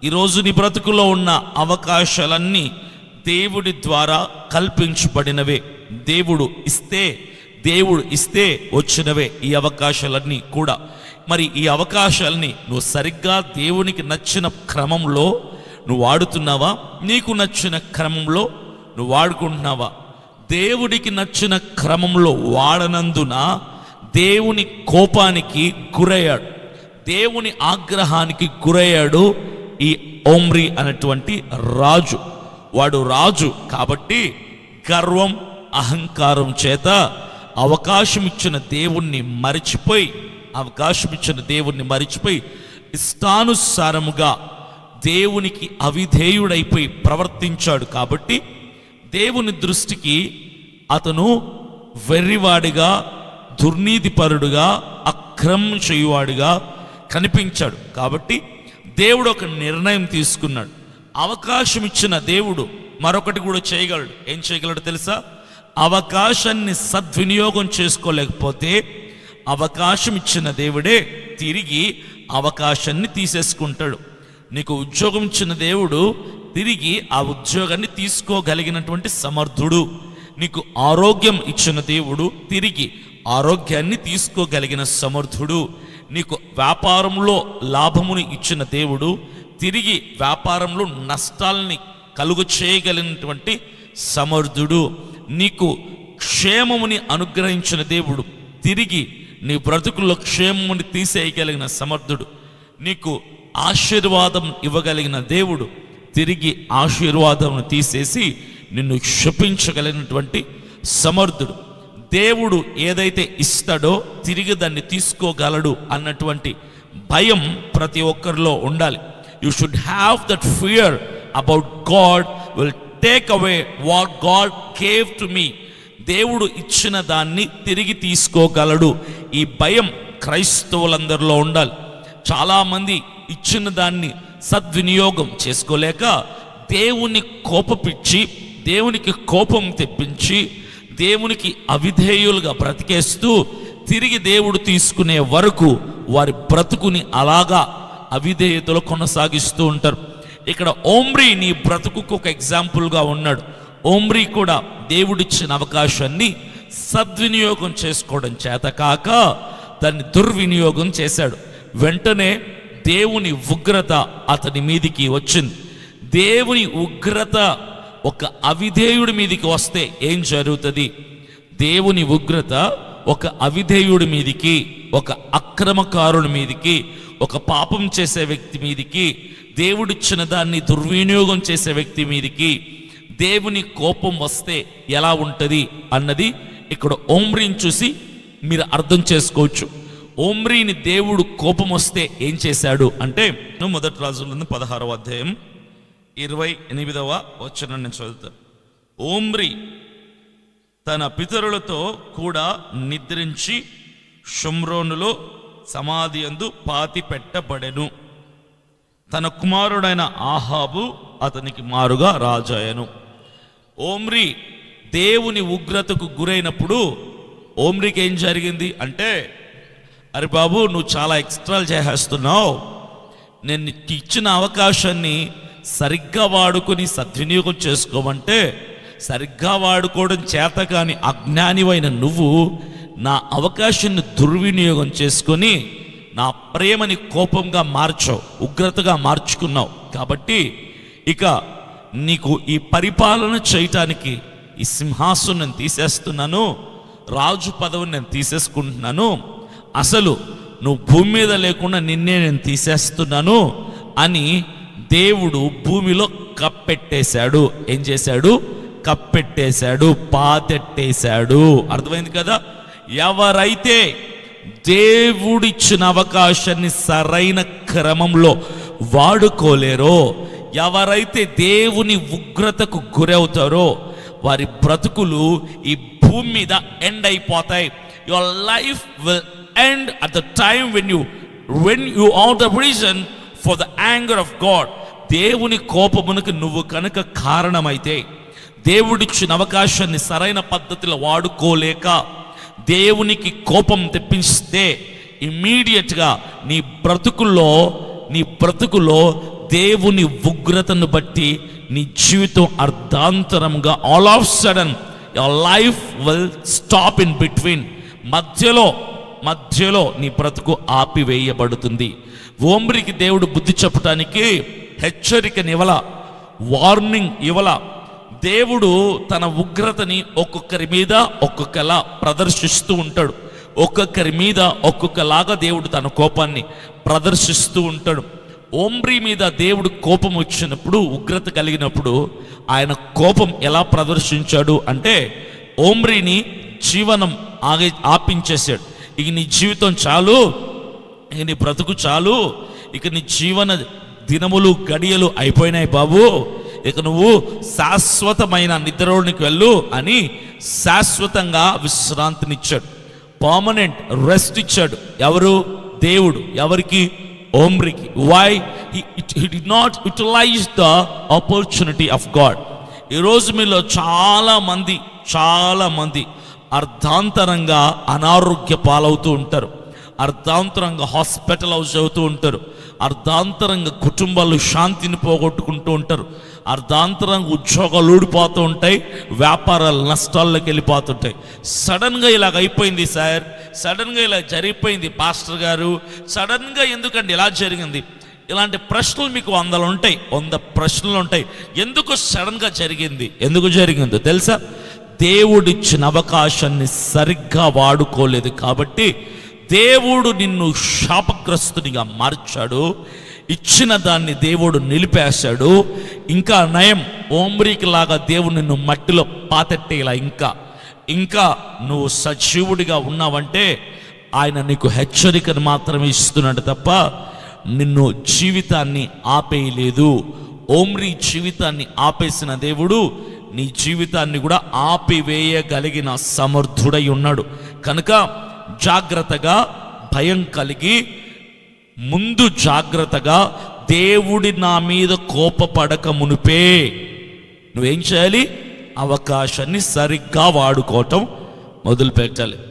ఈరోజు నీ బ్రతుకులో ఉన్న అవకాశాలన్నీ దేవుడి ద్వారా కల్పించబడినవే. దేవుడు ఇస్తే వచ్చినవే ఈ అవకాశాలన్నీ కూడా. మరి ఈ అవకాశాలని నువ్వు సరిగ్గా దేవునికి నచ్చిన క్రమంలో నువ్వు వాడుతున్నావా? నీకు నచ్చిన క్రమంలో నువ్వు వాడుకుంటున్నావా? దేవుడికి నచ్చిన క్రమంలో వాడనందున దేవుని కోపానికి గురయ్యాడు, దేవుని ఆగ్రహానికి గురయ్యాడు ఈ ఓమ్రీ అనేటువంటి రాజు. వాడు రాజు కాబట్టి గర్వం అహంకారం చేత అవకాశం ఇచ్చిన దేవుణ్ణి మరిచిపోయి ఇష్టానుసారముగా దేవునికి అవిధేయుడైపోయి ప్రవర్తించాడు. కాబట్టి దేవుని దృష్టికి అతను వెర్రివాడిగా, దుర్నీతిపరుడుగా, అక్రమం చేయువాడిగా కనిపించాడు. కాబట్టి దేవుడు ఒక నిర్ణయం తీసుకున్నాడు. అవకాశం ఇచ్చిన దేవుడు మరొకటి కూడా చేయగలడు. ఏం చేయగలడు తెలుసా? అవకాశాన్ని సద్వినియోగం చేసుకోలేకపోతే అవకాశం ఇచ్చిన దేవుడే తిరిగి అవకాశాన్ని తీసేసుకుంటాడు. నీకు ఉద్యోగం ఇచ్చిన దేవుడు తిరిగి ఆ ఉద్యోగాన్ని తీసుకోగలిగినటువంటి సమర్థుడు. నీకు ఆరోగ్యం ఇచ్చిన దేవుడు తిరిగి ఆరోగ్యాన్ని తీసుకోగలిగిన సమర్థుడు. నీకు వ్యాపారంలో లాభముని ఇచ్చిన దేవుడు తిరిగి వ్యాపారంలో నష్టాలని కలుగు చేయగలిగినటువంటి సమర్థుడు. నీకు క్షేమముని అనుగ్రహించిన దేవుడు తిరిగి నీ బ్రతుకుల్లో క్షేమముని తీసేయగలిగిన సమర్థుడు. నీకు ఆశీర్వాదం ఇవ్వగలిగిన దేవుడు తిరిగి ఆశీర్వాదం తీసేసి నిన్ను శపించగలిగినటువంటి సమర్థుడు. దేవుడు ఏదైతే ఇస్తాడో తిరిగి దాన్ని తీసుకోగలడు అన్నటువంటి భయం ప్రతి ఒక్కరిలో ఉండాలి. You should have that fear about God will take away what God gave to me. దేవుడు ఇచ్చిన దాన్ని తిరిగి తీసుకోగలడు. ఈ భయం క్రైస్తవులందరిలో ఉండాలి. చాలామంది ఇచ్చిన దాన్ని సద్వినియోగం చేసుకోలేక దేవుని కోపపిచ్చి, దేవునికి కోపం తెప్పించి, దేవునికి అవిధేయులుగా బ్రతికేస్తూ తిరిగి దేవుడు తీసుకునే వరకు వారి బ్రతుకుని అలాగా అవిధేయతలో కొనసాగిస్తూ ఉంటారు. ఇక్కడ ఓమ్రీ నీ బ్రతుకుకు ఒక ఎగ్జాంపుల్గా ఉన్నాడు. ఓమ్రీ కూడా దేవుడిచ్చిన అవకాశాన్ని సద్వినియోగం చేసుకోవడం చేత కాక దాన్ని దుర్వినియోగం చేశాడు. వెంటనే దేవుని ఉగ్రత అతని మీదికి వచ్చింది. దేవుని ఉగ్రత ఒక అవిధేయుడి మీదికి వస్తే ఏం జరుగుతుంది? దేవుని ఉగ్రత ఒక అవిధేయుడి మీదికి, ఒక అక్రమకారుడి మీదికి, ఒక పాపం చేసే వ్యక్తి మీదికి, దేవుడిచ్చిన దాన్ని దుర్వినియోగం చేసే వ్యక్తి మీదికి దేవుని కోపం వస్తే ఎలా ఉంటుంది అన్నది ఇక్కడ ఓమ్రీని చూసి మీరు అర్థం చేసుకోవచ్చు. ఓమ్రీని దేవుడు కోపం వస్తే ఏం చేశాడు అంటే, మొదటి రాజులందు 16వ అధ్యాయం 28వ వచనం నేను చదువుతాను. ఓమ్రీ తన పితరులతో కూడా నిద్రించి షోమ్రోనులో సమాధి యందు పాతి పెట్టబడెను. తన కుమారుడైన ఆహాబు అతనికి మారుగా రాజాయను. ఓమ్రీ దేవుని ఉగ్రతకు గురైనప్పుడు ఓమ్రీకి ఏం జరిగింది అంటే, అరే బాబు, నువ్వు చాలా ఎక్స్ట్రాలు చేసేస్తున్నావు, నేను ఇచ్చిన అవకాశాన్ని సరిగ్గా వాడుకొని సద్వినియోగం చేసుకోమంటే సరిగ్గా వాడుకోవడం చేత కాని అజ్ఞానివైన నువ్వు నా అవకాశాన్ని దుర్వినియోగం చేసుకొని నా ప్రేమని కోపంగా మార్చావు, ఉగ్రతగా మార్చుకున్నావు. కాబట్టి ఇక నీకు ఈ పరిపాలన చేయటానికి ఈ సింహాసనం నేను తీసేస్తున్నాను, రాజు పదవిని నేను తీసేసుకుంటున్నాను, అసలు నువ్వు భూమి మీద లేకుండా నిన్నే నేను తీసేస్తున్నాను అని దేవుడు భూమిలో కప్పెట్టేశాడు. ఏం చేశాడు? కప్పెట్టేశాడు, పాతెట్టేశాడు. అర్థమైంది కదా? ఎవరైతే దేవుడిచ్చిన అవకాశాన్ని సరైన క్రమంలో వాడుకోలేరో, ఎవరైతే దేవుని ఉగ్రతకు గురవుతారో వారి బ్రతుకులు ఈ భూమి మీద ఎండ్ అయిపోతాయి. Your life will end at the time when you are the reason for the anger of God. దేవుని కోపమునకు నువ్వు కనుక కారణమైతే, దేవుడిచ్చిన అవకాశాన్ని సరైన పద్ధతిలో వాడుకోలేక దేవునికి కోపం తెప్పిస్తే ఇమ్మీడియట్గా నీ బ్రతుకులో దేవుని ఉగ్రతను బట్టి నీ జీవితం అర్ధాంతరంగా all of sudden your life will stop in between, మధ్యలో నీ బ్రతుకు ఆపివేయబడుతుంది. ఓమ్రికి దేవుడు బుద్ధి చెప్పటానికి హెచ్చరికనివ్వల, వార్నింగ్ ఇవ్వల. దేవుడు తన ఉగ్రతని ఒక్కొక్కరి మీద ఒక్కొక్కలా ప్రదర్శిస్తూ ఉంటాడు. ఒక్కొక్కరి మీద ఒక్కొక్కలాగా దేవుడు తన కోపాన్ని ప్రదర్శిస్తూ ఉంటాడు. ఓమ్రీ మీద దేవుడు కోపం వచ్చినప్పుడు, ఉగ్రత కలిగినప్పుడు ఆయన కోపం ఎలా ప్రదర్శించాడు అంటే, ఓమ్రీని జీవనం ఆపించేశాడు. ఇక నీ జీవితం చాలు, ఇక నీ బ్రతుకు చాలు, ఇక నీ జీవన దినములు గడియలు అయిపోయినాయి బాబు, ఇక నువ్వు శాశ్వతమైన నిద్రలోనికి వెళ్ళు అని శాశ్వతంగా విశ్రాంతినిచ్చాడు. పర్మనెంట్ రెస్ట్ ఇచ్చాడు. ఎవరు? దేవుడు. ఎవరికి? ఓమ్రికి. Why? he did not utilize the opportunity of God. ఈరోజు మీలో చాలా మంది అర్ధాంతరంగా అనారోగ్య పాలవుతూ ఉంటారు, అర్ధాంతరంగా హాస్పిటలైజ్ అవుతూ ఉంటారు, అర్ధాంతరంగా కుటుంబాలు శాంతిని పోగొట్టుకుంటూ ఉంటారు, అర్ధాంతరంగా ఉద్యోగాలు ఊడిపోతూ ఉంటాయి, వ్యాపారాలు నష్టాల్లోకి వెళ్ళిపోతుంటాయి. సడన్గా ఇలాగ అయిపోయింది సార్, సడన్గా ఇలా జరిగిపోయింది పాస్టర్ గారు, సడన్గా ఎందుకండి ఇలా జరిగింది? ఇలాంటి ప్రశ్నలు మీకు 100 ప్రశ్నలు ఉంటాయి. ఎందుకు సడన్గా జరిగింది? ఎందుకు జరిగిందో తెలుసా? దేవుడిచ్చిన అవకాశాన్ని సరిగ్గా వాడుకోలేదు కాబట్టి దేవుడు నిన్ను శాపగ్రస్తునిగా మార్చాడు. ఇచ్చిన దాన్ని దేవుడు నిలిపేశాడు. ఇంకా నయం, ఓమ్రికి లాగా దేవుడు నిన్ను మట్టిలో పాతెట్టేలా ఇంకా నువ్వు సజీవుడిగా ఉన్నావంటే ఆయన నీకు హెచ్చరికను మాత్రమే ఇస్తున్నాడు తప్ప నిన్ను జీవితాన్ని ఆపేయలేదు. ఓమ్రీ జీవితాన్ని ఆపేసిన దేవుడు నీ జీవితాన్ని కూడా ఆపివేయగలిగిన సమర్థుడై ఉన్నాడు. కనుక జాగ్రత్తగా, భయం కలిగి, ముందు జాగ్రత్తగా, దేవుడి నా మీద కోపపడక మునిపే నువ్వేం చేయాలి? అవకాశాన్ని సరిగ్గా వాడుకోవటం మొదలు పెట్టాలి.